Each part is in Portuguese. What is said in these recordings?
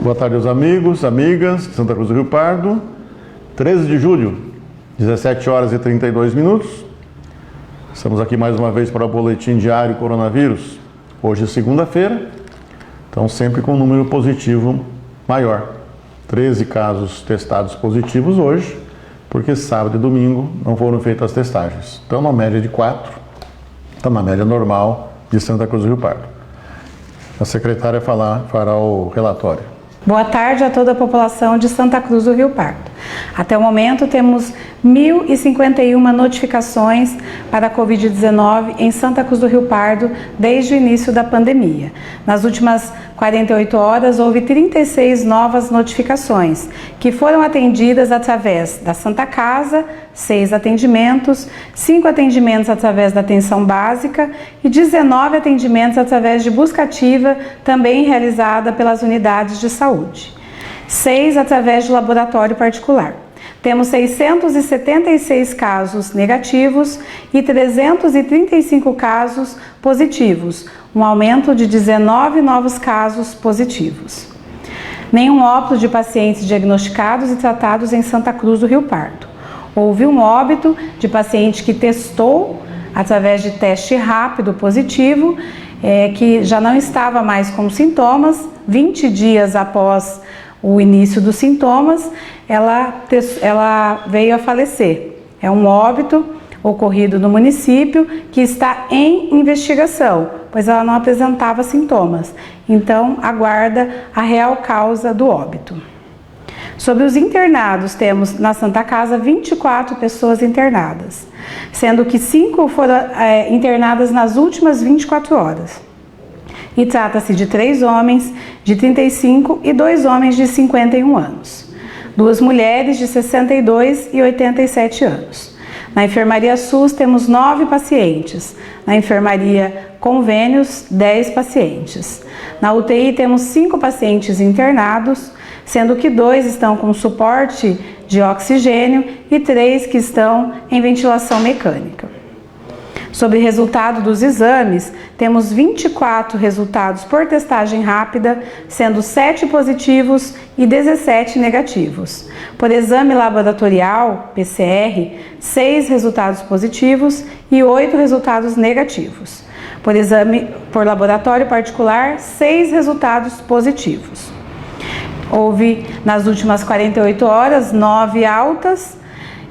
Boa tarde aos amigos, amigas de Santa Cruz do Rio Pardo. 13 de julho, 17 horas e 32 minutos. Estamos aqui mais uma vez para o Boletim Diário Coronavírus. Hoje é segunda-feira, então sempre com um número positivo maior. 13 casos testados positivos hoje, porque sábado e domingo não foram feitas as testagens. Então, uma média de 4, está na média normal de Santa Cruz do Rio Pardo. A secretária fará o relatório. Boa tarde a toda a população de Santa Cruz do Rio Pardo. Até o momento temos 1.051 notificações para a Covid-19 em Santa Cruz do Rio Pardo desde o início da pandemia. Nas últimas 48 horas houve 36 novas notificações, que foram atendidas através da Santa Casa, 6 atendimentos, 5 atendimentos através da atenção básica e 19 atendimentos através de busca ativa, também realizada pelas unidades de saúde. 6 através de laboratório particular. Temos 676 casos negativos e 335 casos positivos, um aumento de 19 novos casos positivos. Nenhum óbito de pacientes diagnosticados e tratados em Santa Cruz do Rio Pardo. Houve um óbito de paciente que testou através de teste rápido positivo, que já não estava mais com sintomas. 20 dias após o início dos sintomas, ela veio a falecer. É um óbito ocorrido no município que está em investigação, pois ela não apresentava sintomas. Então, aguarda a real causa do óbito. Sobre os internados, temos na Santa Casa 24 pessoas internadas, sendo que 5 foram internadas nas últimas 24 horas. E trata-se de 3 homens de 35 e 2 homens de 51 anos. 2 mulheres de 62 e 87 anos. Na enfermaria SUS temos 9 pacientes. Na enfermaria Convênios, 10 pacientes. Na UTI temos 5 pacientes internados, sendo que 2 estão com suporte de oxigênio e 3 que estão em ventilação mecânica. Sobre resultado dos exames, temos 24 resultados por testagem rápida, sendo 7 positivos e 17 negativos. Por exame laboratorial, PCR, 6 resultados positivos e 8 resultados negativos. Por exame por laboratório particular, 6 resultados positivos. Houve, nas últimas 48 horas, 9 altas,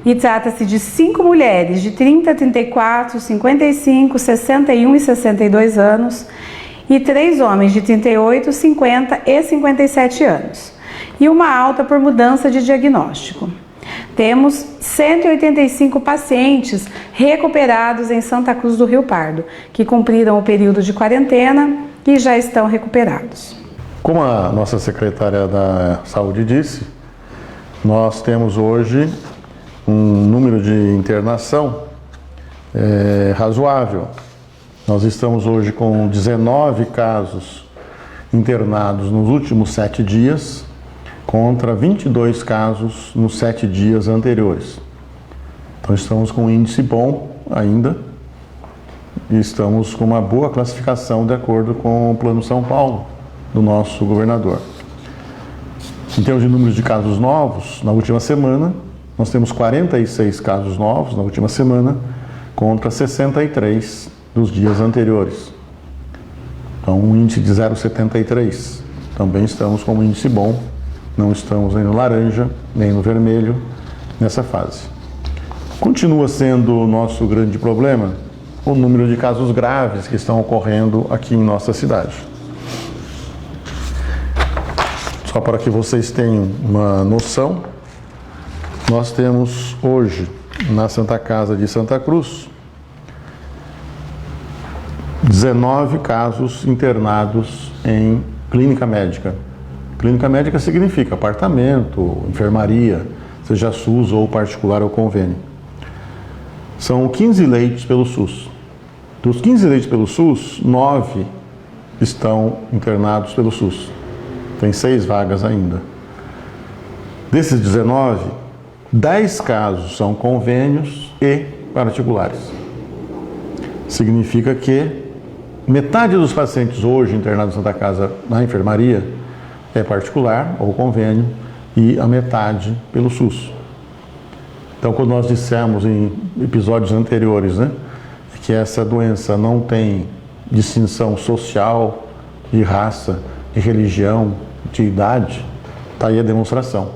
e trata-se de 5 mulheres de 30, 34, 55, 61 e 62 anos e 3 homens de 38, 50 e 57 anos. E uma alta por mudança de diagnóstico. Temos 185 pacientes recuperados em Santa Cruz do Rio Pardo, que cumpriram o período de quarentena e já estão recuperados. Como a nossa secretária da Saúde disse, nós temos hoje um número de internação razoável. Nós estamos hoje com 19 casos internados nos últimos 7 dias, contra 22 casos nos 7 dias anteriores. Então estamos com um índice bom ainda e estamos com uma boa classificação de acordo com o Plano São Paulo do nosso governador. Em termos de números de casos novos, na última semana, nós temos 46 casos novos na última semana, contra 63 dos dias anteriores. Então, um índice de 0,73. Também estamos com um índice bom, não estamos nem no laranja, nem no vermelho, nessa fase. Continua sendo o nosso grande problema o número de casos graves que estão ocorrendo aqui em nossa cidade. Só para que vocês tenham uma noção, nós temos hoje, na Santa Casa de Santa Cruz, 19 casos internados em clínica médica. Clínica médica significa apartamento, enfermaria, seja SUS ou particular ou convênio. São 15 leitos pelo SUS. Dos 15 leitos pelo SUS, 9 estão internados pelo SUS. Tem 6 vagas ainda. Desses 19, 10 casos são convênios e particulares. Significa que metade dos pacientes hoje internados na Santa Casa, na enfermaria, é particular ou convênio e a metade pelo SUS. Então, quando nós dissemos em episódios anteriores, né, que essa doença não tem distinção social, de raça, de religião, de idade, está aí a demonstração.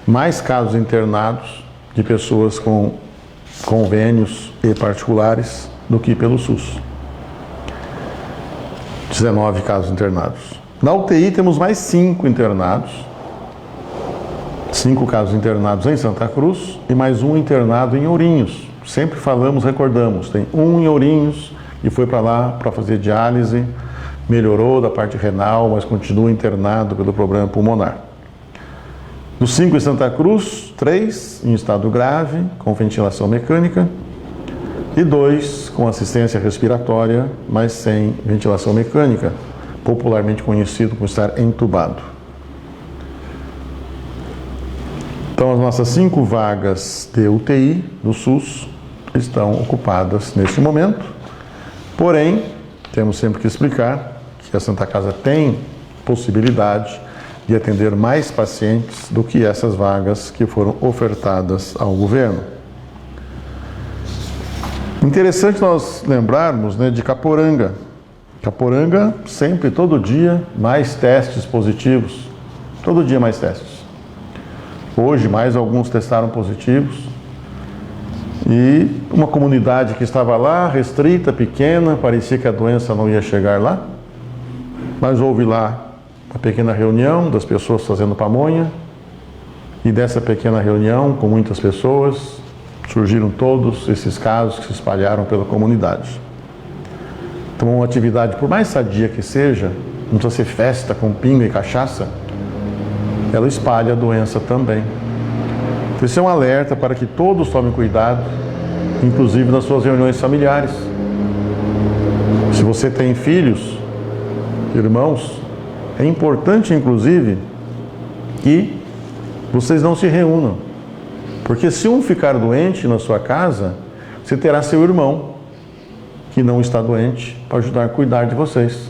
Mais casos internados de pessoas com convênios e particulares do que pelo SUS. 19 casos internados. Na UTI temos mais 5 internados. 5 casos internados em Santa Cruz e mais um internado em Ourinhos. Sempre falamos, recordamos, tem um em Ourinhos e foi para lá para fazer diálise, melhorou da parte renal, mas continua internado pelo problema pulmonar. Dos 5 em Santa Cruz, 3 em estado grave, com ventilação mecânica, e 2 com assistência respiratória, mas sem ventilação mecânica, popularmente conhecido por estar entubado. Então, as nossas 5 vagas de UTI do SUS estão ocupadas neste momento, porém, temos sempre que explicar que a Santa Casa tem possibilidade de atender mais pacientes do que essas vagas que foram ofertadas ao governo. Interessante nós lembrarmos, né, de Caporanga. Caporanga, sempre, todo dia, mais testes positivos. Todo dia mais testes. Hoje, mais alguns testaram positivos. E uma comunidade que estava lá, restrita, pequena, parecia que a doença não ia chegar lá. Mas houve lá uma pequena reunião das pessoas fazendo pamonha. E dessa pequena reunião, com muitas pessoas, surgiram todos esses casos que se espalharam pela comunidade. Então, uma atividade, por mais sadia que seja, não precisa ser festa com pinga e cachaça, ela espalha a doença também. Então, isso é um alerta para que todos tomem cuidado, inclusive nas suas reuniões familiares. Se você tem filhos, irmãos, é importante, inclusive, que vocês não se reúnam. Porque se um ficar doente na sua casa, você terá seu irmão, que não está doente, para ajudar a cuidar de vocês.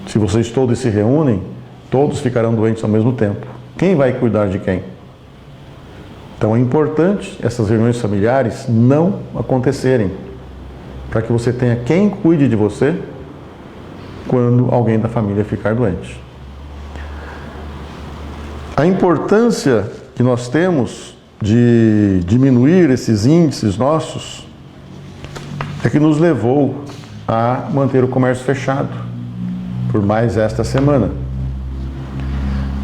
Se vocês todos se reúnem, todos ficarão doentes ao mesmo tempo. Quem vai cuidar de quem? Então é importante essas reuniões familiares não acontecerem, para que você tenha quem cuide de você quando alguém da família ficar doente. A importância que nós temos de diminuir esses índices nossos é que nos levou a manter o comércio fechado por mais esta semana.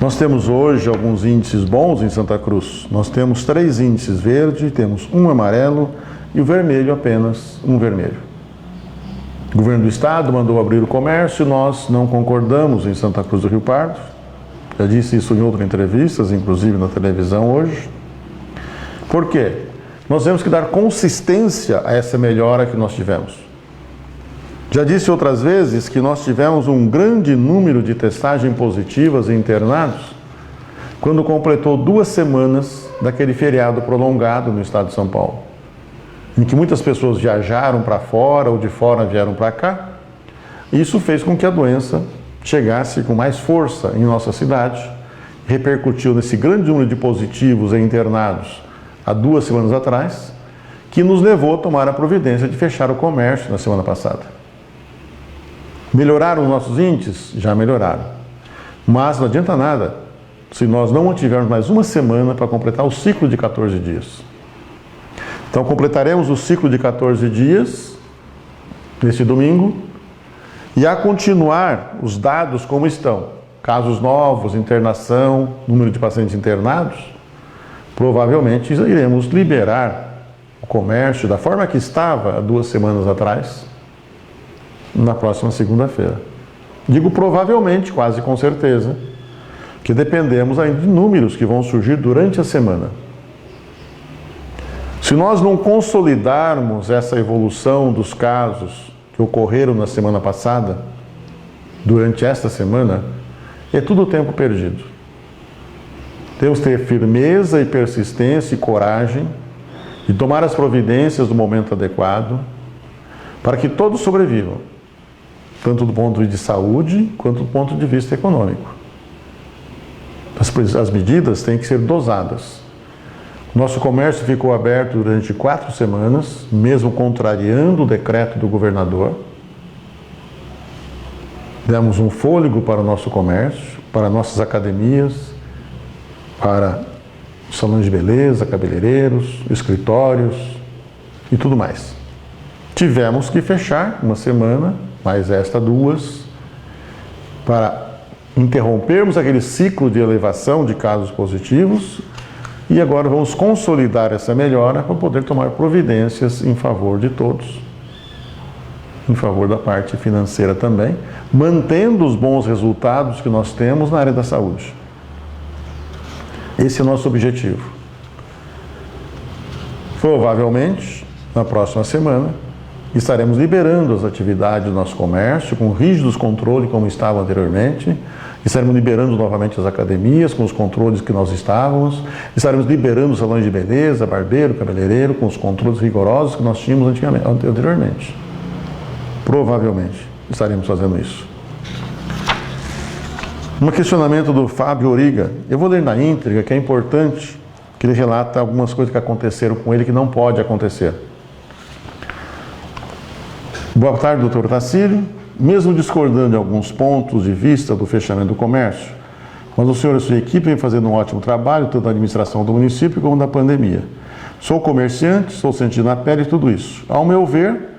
Nós temos hoje alguns índices bons em Santa Cruz. Nós temos 3 índices verde, temos um amarelo e o vermelho apenas um vermelho. O governo do estado mandou abrir o comércio, nós não concordamos em Santa Cruz do Rio Pardo. Já disse isso em outras entrevistas, inclusive na televisão hoje. Por quê? Nós temos que dar consistência a essa melhora que nós tivemos. Já disse outras vezes que nós tivemos um grande número de testagens positivas e internados quando completou 2 semanas daquele feriado prolongado no estado de São Paulo, em que muitas pessoas viajaram para fora ou de fora vieram para cá. Isso fez com que a doença chegasse com mais força em nossa cidade, repercutiu nesse grande número de positivos e internados há 2 semanas atrás, que nos levou a tomar a providência de fechar o comércio na semana passada. Melhoraram os nossos índices? Já melhoraram. Mas não adianta nada se nós não mantivermos mais 1 semana para completar o ciclo de 14 dias. Então, completaremos o ciclo de 14 dias neste domingo e a continuar os dados como estão, casos novos, internação, número de pacientes internados, provavelmente iremos liberar o comércio da forma que estava há 2 semanas atrás, na próxima segunda-feira. Digo provavelmente, quase com certeza, que dependemos ainda de números que vão surgir durante a semana. Se nós não consolidarmos essa evolução dos casos que ocorreram na semana passada, durante esta semana, é tudo tempo perdido. Temos que ter firmeza e persistência e coragem de tomar as providências no momento adequado para que todos sobrevivam. tanto do ponto de vista de saúde, quanto do ponto de vista econômico. As medidas têm que ser dosadas. Nosso comércio ficou aberto durante 4 semanas, mesmo contrariando o decreto do governador. Demos um fôlego para o nosso comércio, para nossas academias, para salões de beleza, cabeleireiros, escritórios e tudo mais. Tivemos que fechar uma semana, mais esta 2, para interrompermos aquele ciclo de elevação de casos positivos e agora vamos consolidar essa melhora para poder tomar providências em favor de todos, em favor da parte financeira também, mantendo os bons resultados que nós temos na área da saúde. Esse é o nosso objetivo. Provavelmente, na próxima semana, estaremos liberando as atividades do nosso comércio com rígidos controles como estava anteriormente. Estaremos liberando novamente as academias com os controles que nós estávamos. Estaremos liberando os salões de beleza, barbeiro, cabeleireiro com os controles rigorosos que nós tínhamos anteriormente. Provavelmente estaremos fazendo isso. Um questionamento do Fábio Origa. Eu vou ler na íntegra, que é importante, que ele relata algumas coisas que aconteceram com ele que não pode acontecer. Boa tarde, doutor Tacílio. Mesmo discordando de alguns pontos de vista do fechamento do comércio, mas o senhor e a sua equipe vem fazendo um ótimo trabalho, tanto na administração do município como na pandemia. Sou comerciante, estou sentindo na pele tudo isso. Ao meu ver,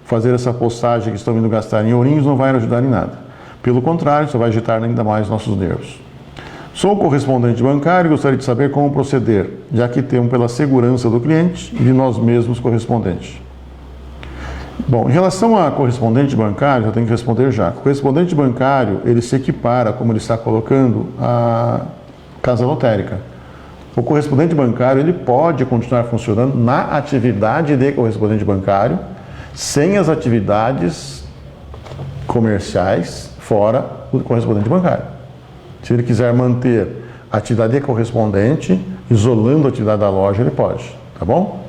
fazer essa postagem que estão indo gastar em ourinhos não vai ajudar em nada. Pelo contrário, só vai agitar ainda mais nossos nervos. Sou correspondente bancário e gostaria de saber como proceder, já que temos pela segurança do cliente e de nós mesmos correspondentes. Bom, em relação a correspondente bancário, eu tenho que responder já. O correspondente bancário, ele se equipara, como ele está colocando, à casa lotérica. O correspondente bancário, ele pode continuar funcionando na atividade de correspondente bancário, sem as atividades comerciais fora do correspondente bancário. Se ele quiser manter a atividade de correspondente, isolando a atividade da loja, ele pode, tá bom?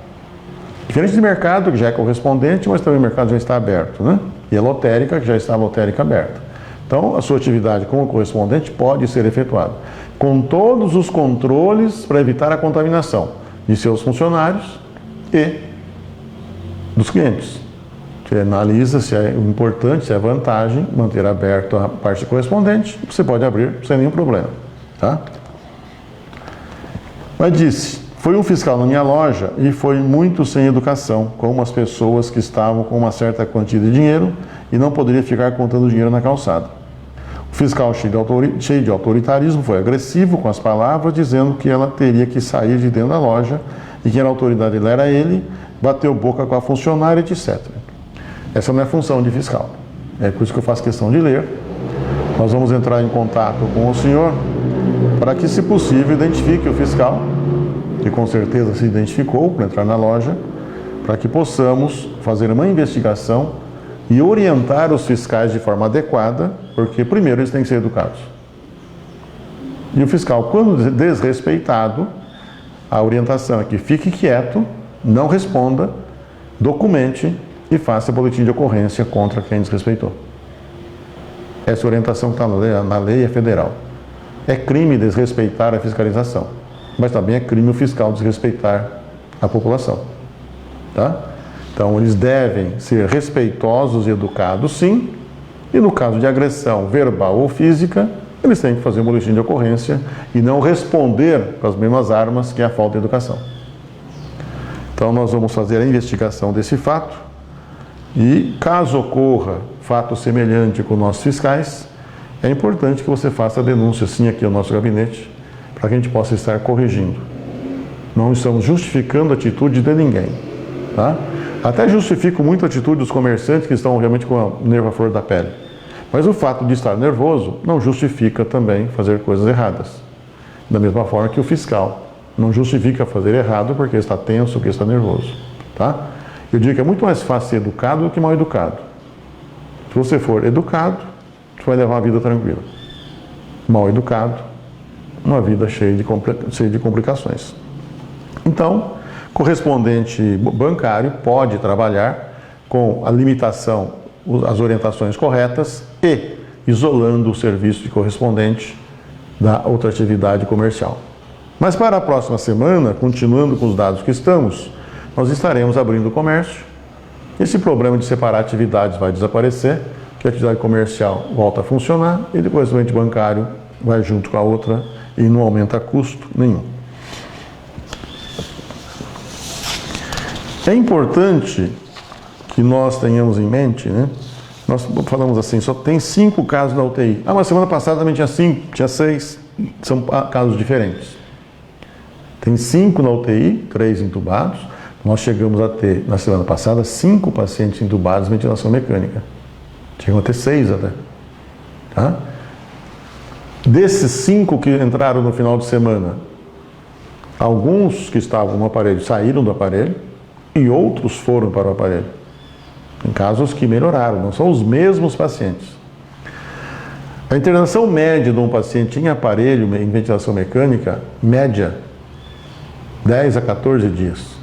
Diferente de mercado, que já é correspondente, mas também o mercado já está aberto, né? E a lotérica, que já está a lotérica aberta. Então, a sua atividade como correspondente pode ser efetuada, com todos os controles para evitar a contaminação de seus funcionários e dos clientes. Você analisa se é importante, se é vantagem manter aberto a parte correspondente, você pode abrir sem nenhum problema, tá? Mas disse... Foi um fiscal na minha loja e foi muito sem educação, com umas pessoas que estavam com uma certa quantia de dinheiro e não poderia ficar contando dinheiro na calçada. O fiscal, cheio de autoritarismo, foi agressivo com as palavras, dizendo que ela teria que sair de dentro da loja e que a autoridade era ele, bateu boca com a funcionária, etc. Essa não é função de fiscal. É por isso que eu faço questão de ler. Nós vamos entrar em contato com o senhor para que, se possível, identifique o fiscal, que com certeza se identificou para entrar na loja, para que possamos fazer uma investigação e orientar os fiscais de forma adequada, porque primeiro eles têm que ser educados. E o fiscal, quando desrespeitado, a orientação é que fique quieto, não responda, documente e faça boletim de ocorrência contra quem desrespeitou. Essa orientação que está na lei é federal. É crime desrespeitar a fiscalização, mas também é crime o fiscal desrespeitar a população, tá? Então, eles devem ser respeitosos e educados, sim, e no caso de agressão verbal ou física, eles têm que fazer um boletim de ocorrência e não responder com as mesmas armas que é a falta de educação. Então, nós vamos fazer a investigação desse fato e, caso ocorra fato semelhante com nossos fiscais, é importante que você faça a denúncia, sim, aqui ao nosso gabinete, para que a gente possa estar corrigindo. Não estamos justificando a atitude de ninguém, tá? Até justifico muito a atitude dos comerciantes que estão realmente com a nervo à flor da pele. Mas o fato de estar nervoso não justifica também fazer coisas erradas. Da mesma forma que o fiscal não justifica fazer errado porque está tenso, porque está nervoso, tá? Eu digo que é muito mais fácil ser educado do que mal educado. Se você for educado, você vai levar uma vida tranquila. Mal educado, uma vida cheia de complicações. Então, correspondente bancário pode trabalhar com a limitação as orientações corretas e isolando o serviço correspondente da outra atividade comercial. Mas para a próxima semana, continuando com os dados que estamos, nós estaremos abrindo o comércio. Esse problema de separar atividades vai desaparecer, que a atividade comercial volta a funcionar e depois o ente bancário vai junto com a outra e não aumenta custo nenhum. É importante que nós tenhamos em mente, né? Nós falamos assim, só tem 5 casos na UTI. Mas semana passada também tinha 5, tinha 6, são casos diferentes. Tem 5 na UTI, 3 entubados. Nós chegamos a ter, na semana passada, 5 pacientes entubados em ventilação mecânica. Chegamos a ter 6 até. Tá? Desses 5 que entraram no final de semana, alguns que estavam no aparelho saíram do aparelho e outros foram para o aparelho. Em casos que melhoraram, não são os mesmos pacientes. A internação média de um paciente em aparelho, em ventilação mecânica, média, 10 a 14 dias.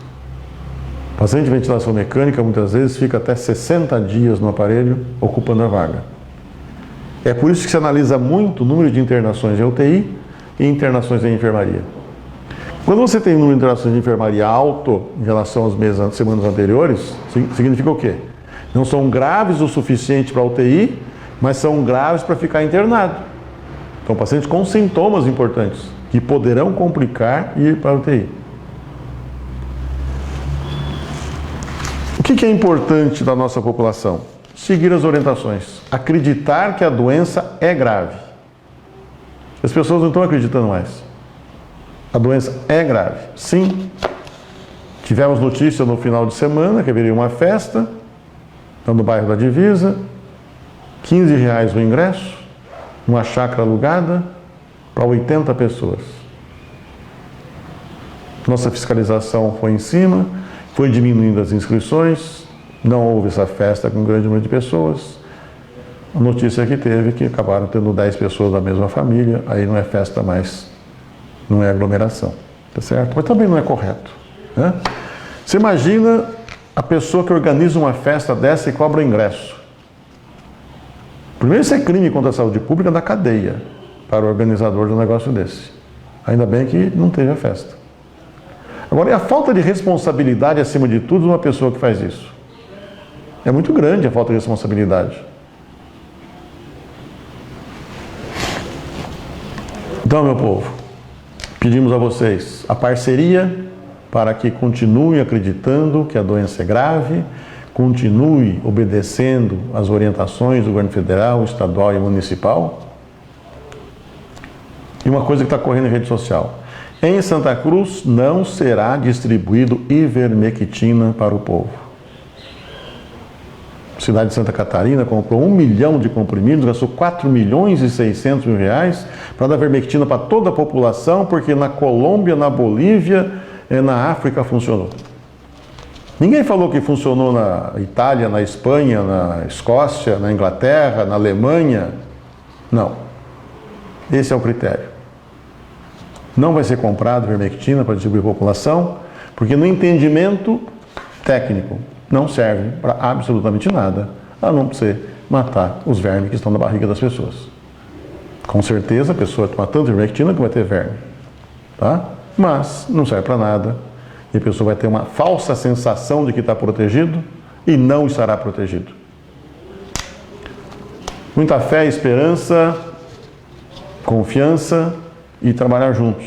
O paciente de ventilação mecânica, muitas vezes, fica até 60 dias no aparelho, ocupando a vaga. É por isso que se analisa muito o número de internações em UTI e internações em enfermaria. Quando você tem um número de internações de enfermaria alto em relação às semanas anteriores, significa o quê? Não são graves o suficiente para a UTI, mas são graves para ficar internado. Então, pacientes com sintomas importantes, que poderão complicar e ir para a UTI. O que é importante da nossa população? Seguir as orientações. Acreditar que a doença é grave. As pessoas não estão acreditando mais. A doença é grave. Sim. Tivemos notícia no final de semana que haveria uma festa no bairro da Divisa, R$15 o ingresso, uma chácara alugada para 80 pessoas. Nossa fiscalização foi em cima, foi diminuindo as inscrições, não houve essa festa com um grande número de pessoas. A notícia que teve que acabaram tendo 10 pessoas da mesma família, aí não é festa mais, não é aglomeração, tá certo? Mas também não é correto, né? Você imagina a pessoa que organiza uma festa dessa e cobra o ingresso. Primeiro, isso é crime contra a saúde pública da cadeia para o organizador de um negócio desse. Ainda bem que não teve a festa. Agora, e a falta de responsabilidade, acima de tudo, de uma pessoa que faz isso? É muito grande a falta de responsabilidade. Então, meu povo, pedimos a vocês a parceria para que continue acreditando que a doença é grave, continue obedecendo às orientações do governo federal, estadual e municipal. E uma coisa que está correndo em rede social. Em Santa Cruz não será distribuído ivermectina para o povo. A cidade de Santa Catarina comprou 1 milhão de comprimidos, gastou 4.600.000 reais para dar ivermectina para toda a população, porque na Colômbia, na Bolívia, na África funcionou. Ninguém falou que funcionou na Itália, na Espanha, na Escócia, na Inglaterra, na Alemanha. Não. Esse é o critério. Não vai ser comprado ivermectina para distribuir à população, porque no entendimento técnico não serve para absolutamente nada, a não ser matar os vermes que estão na barriga das pessoas. Com certeza a pessoa toma tanta ivermectina que vai ter verme, tá? Mas não serve para nada e a pessoa vai ter uma falsa sensação de que está protegido e não estará protegido. Muita fé, esperança, confiança e trabalhar juntos.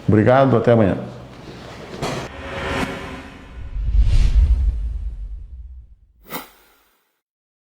Obrigado, até amanhã.